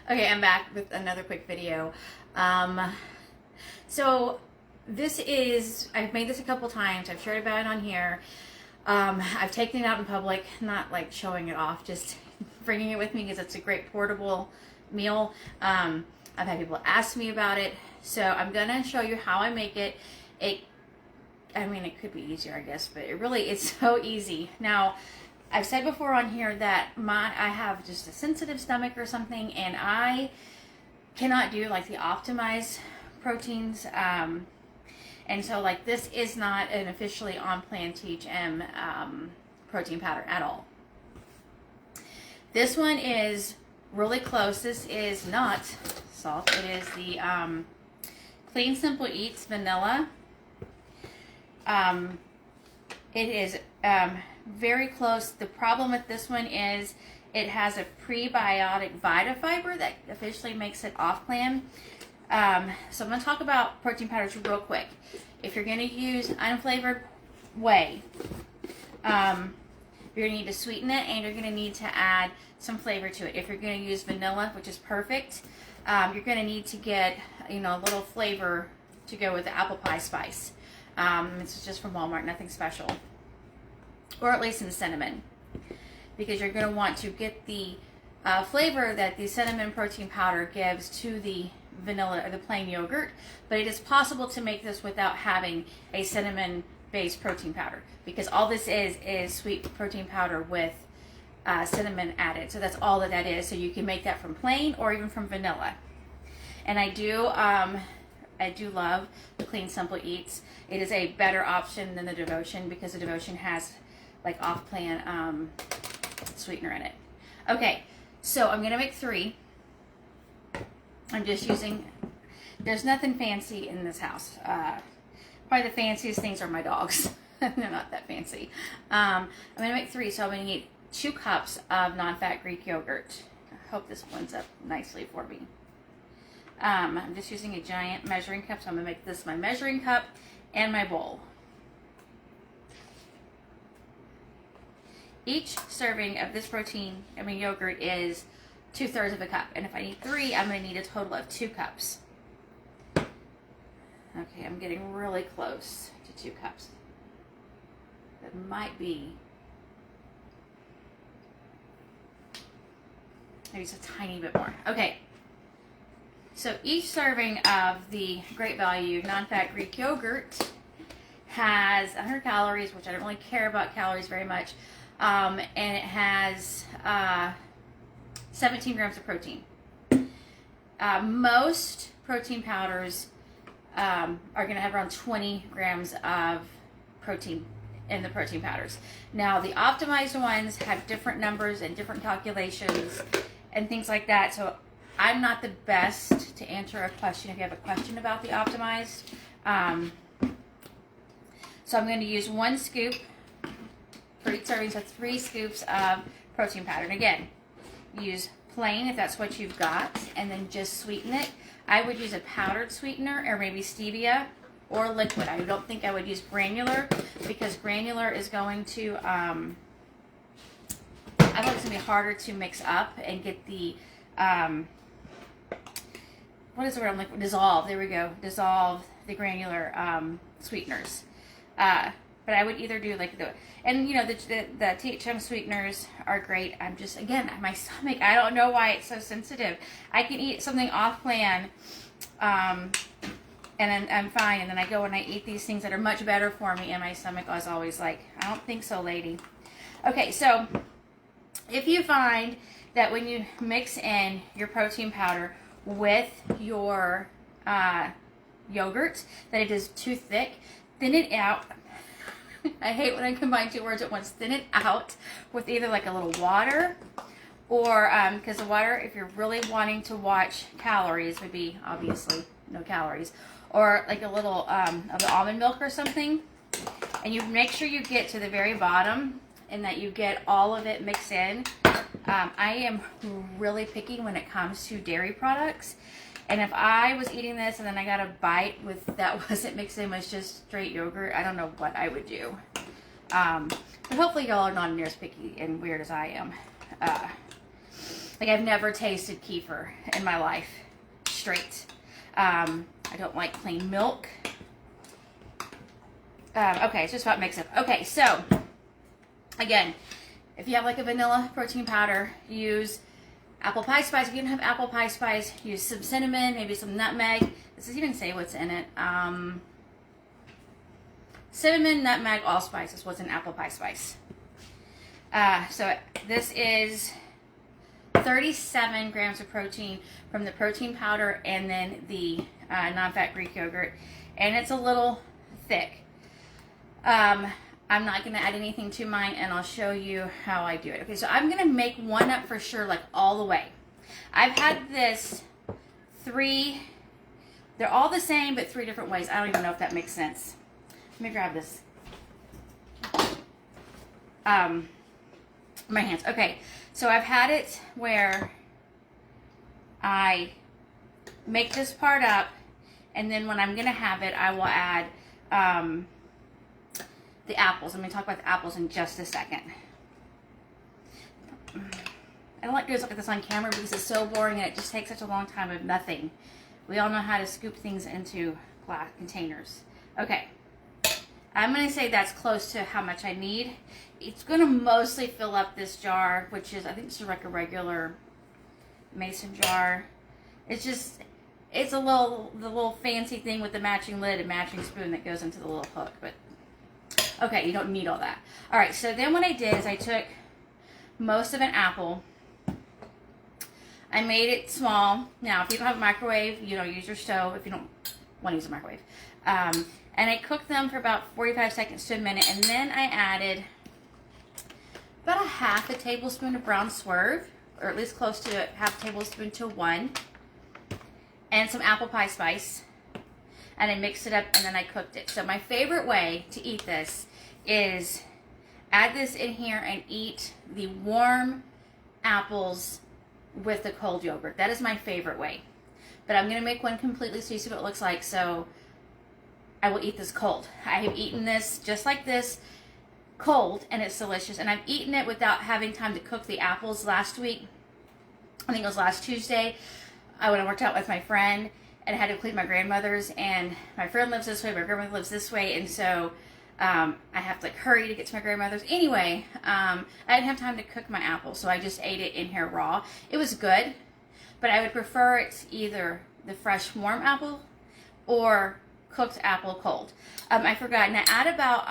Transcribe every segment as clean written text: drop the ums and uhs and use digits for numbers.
Okay, I'm back with another quick video. So this is, I've made this a couple times. I've shared about it on here. I've taken it out in public, not like showing it off, just bringing it with me because it's a great portable meal. I've had people ask me about it. So I'm going to show you how I make it. I mean, it could be easier, I guess, but it's so easy. Now, I've said before on here that I have just a sensitive stomach or something, and I cannot do like the optimized proteins. And so like this is not an officially on plan THM protein powder at all. This one is really close. This is not salt. It is the Clean Simple Eats vanilla. It is very close. The problem with this one is it has a prebiotic Vitafiber that officially makes it off plan. So I'm going to talk about protein powders real quick. If you're going to use unflavored whey, you're going to need to sweeten it, and you're going to need to add some flavor to it. If you're going to use vanilla, which is perfect, you're going to need to get a little flavor to go with the apple pie spice. It's just from Walmart, nothing special. Or at least in cinnamon, because you're going to want to get the flavor that the cinnamon protein powder gives to the vanilla or the plain yogurt. But it is possible to make this without having a cinnamon based protein powder, because all this is sweet protein powder with cinnamon added. So that's all that is. So you can make that from plain or even from vanilla. And I do love the Clean Simple Eats. It is a better option than the Devotion, because the Devotion has like off-plan sweetener in it. Okay, so I'm gonna make 3. I'm just using, there's nothing fancy in this house. Probably the fanciest things are my dogs. They're not that fancy. I'm gonna make 3, so I'm gonna need 2 cups of non-fat Greek yogurt. I hope this blends up nicely for me. I'm just using a giant measuring cup, so I'm gonna make this my measuring cup and my bowl. Each serving of this yogurt is 2/3 of a cup. And if I need 3, I'm going to need a total of 2 cups. Okay, I'm getting really close to 2 cups. That might be maybe just a tiny bit more. Okay. So each serving of the Great Value non-fat Greek yogurt has 100 calories, which I don't really care about calories very much. And it has 17 grams of protein. Most protein powders are going to have around 20 grams of protein in the protein powders. Now, the optimized ones have different numbers and different calculations and things like that. So I'm not the best to answer a question if you have a question about the optimized. So I'm going to use 1 scoop for each serving, so 3 scoops of protein powder. And again, use plain if that's what you've got, and then just sweeten it. I would use a powdered sweetener, or maybe stevia, or liquid. I don't think I would use granular, because granular is going to, I think it's going to be harder to mix up and get the, what is the word I'm like, dissolve, there we go, dissolve the granular sweeteners. But I would either do like the THM sweeteners are great. I'm just, again, my stomach, I don't know why it's so sensitive. I can eat something off plan, and then I'm fine. And then I go and I eat these things that are much better for me, and my stomach is always like, I don't think so, lady. Okay, so if you find that when you mix in your protein powder with your yogurt, that it is too thick, thin it out. I hate when I combine 2 words at once. Thin it out with either like a little water, or because the water, if you're really wanting to watch calories, would be obviously no calories, or like a little of the almond milk or something. And you make sure you get to the very bottom and that you get all of it mixed in. I am really picky when it comes to dairy products. And if I was eating this and then I got a bite with that wasn't mixed in, was just straight yogurt, I don't know what I would do. But hopefully y'all are not near as picky and weird as I am. Like, I've never tasted kefir in my life straight. I don't like plain milk. Okay, it's just about mix up. Okay, so again, if you have like a vanilla protein powder, use apple pie spice. If you don't have apple pie spice, use some cinnamon, maybe some nutmeg. Does this even say what's in it? Cinnamon, nutmeg, allspice is what's in apple pie spice. So this is 37 grams of protein from the protein powder and then the non-fat Greek yogurt. And it's a little thick. I'm not going to add anything to mine, and I'll show you how I do it. Okay, so I'm going to make one up for sure, like all the way. I've had this they're all the same, but 3 different ways. I don't even know if that makes sense. Let me grab this. My hands. Okay, so I've had it where I make this part up, and then when I'm going to have it, I will add the apples. I'm going to talk about the apples in just a second. I don't like doing stuff like this on camera because it's so boring and it just takes such a long time of nothing. We all know how to scoop things into glass containers. Okay. I'm going to say that's close to how much I need. It's going to mostly fill up this jar, which is, I think it's like a regular mason jar. It's just, it's the little fancy thing with the matching lid and matching spoon that goes into the little hook. But okay, you don't need all that. All right, so then what I did is I took most of an apple. I made it small. Now, if you don't have a microwave, use your stove if you don't want to use a microwave. And I cooked them for about 45 seconds to a minute, and then I added about a half a tablespoon of brown swerve, or at least close to a half tablespoon to 1, and some apple pie spice. And I mixed it up, and then I cooked it. So my favorite way to eat this is add this in here and eat the warm apples with the cold yogurt. That is my favorite way. But I'm going to make one completely so you see what it looks like. So I will eat this cold. I have eaten this just like this, cold, and it's delicious. And I've eaten it without having time to cook the apples last week. I think it was last Tuesday when I worked out with my friend. And I had to clean my grandmother's, and my friend lives this way, my grandmother lives this way, and so I have to hurry to get to my grandmother's. Anyway, I didn't have time to cook my apple, so I just ate it in here raw. It was good, but I would prefer it either the fresh warm apple or cooked apple cold. I forgot, and I add about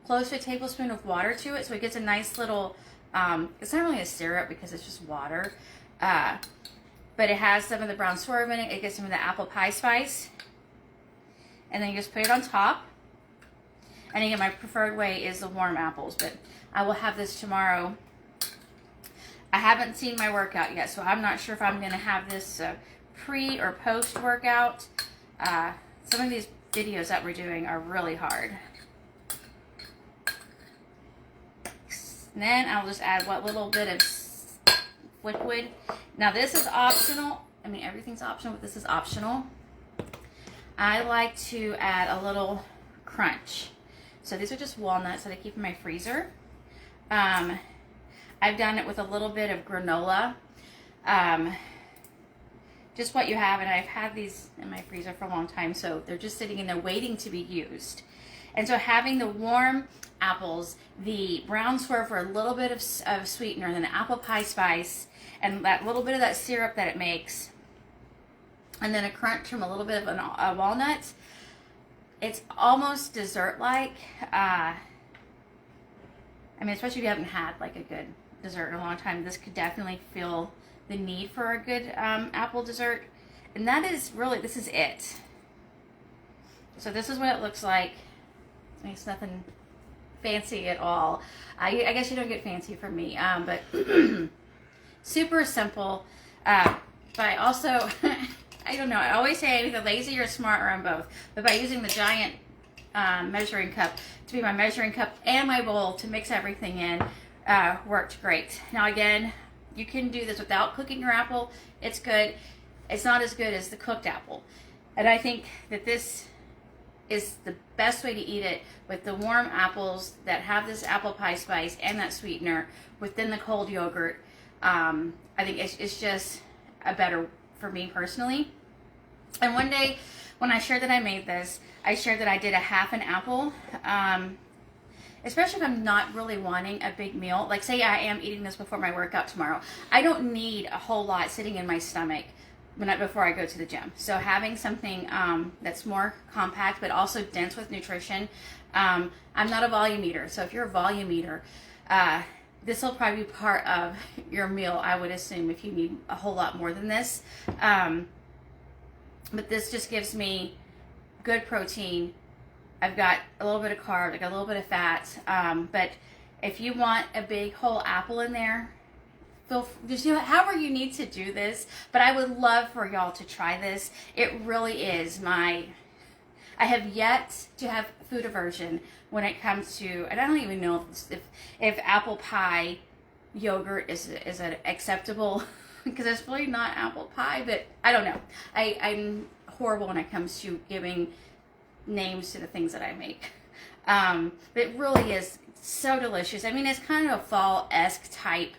close to a tablespoon of water to it, so it gets a nice little, it's not really a syrup because it's just water, but it has some of the brown swerve in it. It gets some of the apple pie spice. And then you just put it on top. And again, my preferred way is the warm apples, but I will have this tomorrow. I haven't seen my workout yet, so I'm not sure if I'm going to have this pre or post workout. Some of these videos that we're doing are really hard. And then I'll just add what little bit of liquid. Now this is optional. I mean, everything's optional, but this is optional. I like to add a little crunch. So these are just walnuts that I keep in my freezer. I've done it with a little bit of granola. Just what you have, and I've had these in my freezer for a long time, so they're just sitting in there waiting to be used. And so having the warm apples, the brown swerve for a little bit of sweetener, and then the apple pie spice, and that little bit of that syrup that it makes, and then a crunch from a little bit of a walnut. It's almost dessert-like. I mean, especially if you haven't had like a good dessert in a long time, this could definitely fill the need for a good apple dessert. And that is really, this is it. So this is what it looks like. It's nothing fancy at all. I guess you don't get fancy from me, but super simple. But I also, I don't know, I always say I'm either lazy or smart, or I'm both. But by using the giant measuring cup to be my measuring cup and my bowl to mix everything in, worked great. Now again, you can do this without cooking your apple. It's good. It's not as good as the cooked apple. And I think that this is the best way to eat it, with the warm apples that have this apple pie spice and that sweetener within the cold yogurt. I think it's just a better for me personally. And one day when I shared that I made this, I shared that I did a half an apple. Especially if I'm not really wanting a big meal. Like say I am eating this before my workout tomorrow. I don't need a whole lot sitting in my stomach before I go to the gym. So having something that's more compact but also dense with nutrition. I'm not a volume eater. So if you're a volume eater, this will probably be part of your meal, I would assume, if you need a whole lot more than this. But this just gives me good protein. I've got a little bit of carb, like a little bit of fat, but if you want a big whole apple in there, just do it however you need to do this. But I would love for y'all to try this. It really is I have yet to have food aversion when it comes to, and I don't even know if apple pie yogurt is an acceptable, because it's really not apple pie, but I don't know. I'm horrible when it comes to giving names to the things that I make. But it really is so delicious. I mean, it's kind of a fall-esque type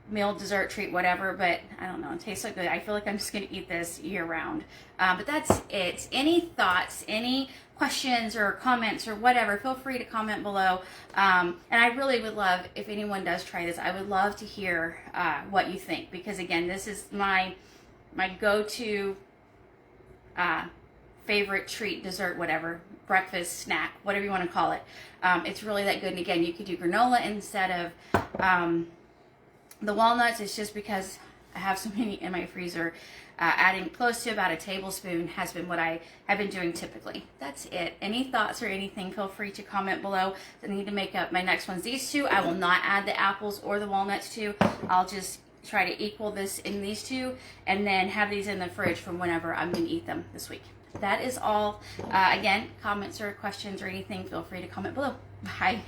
meal, dessert, treat, whatever, but I don't know, it tastes so good. I feel like I'm just going to eat this year round. But that's it. Any thoughts, any questions or comments or whatever, feel free to comment below. And I really would love, if anyone does try this, I would love to hear what you think, because again, this is my go-to favorite treat, dessert, whatever, breakfast, snack, whatever you want to call it. It's really that good. And again, you could do granola instead of the walnuts. It's just because I have so many in my freezer. Adding close to about a tablespoon has been what I have been doing typically. That's it. Any thoughts or anything, feel free to comment below. I need to make up my next ones. These two, I will not add the apples or the walnuts to. I'll just try to equal this in these two and then have these in the fridge from whenever I'm going to eat them this week. That is all. Again, comments or questions or anything, feel free to comment below. Bye.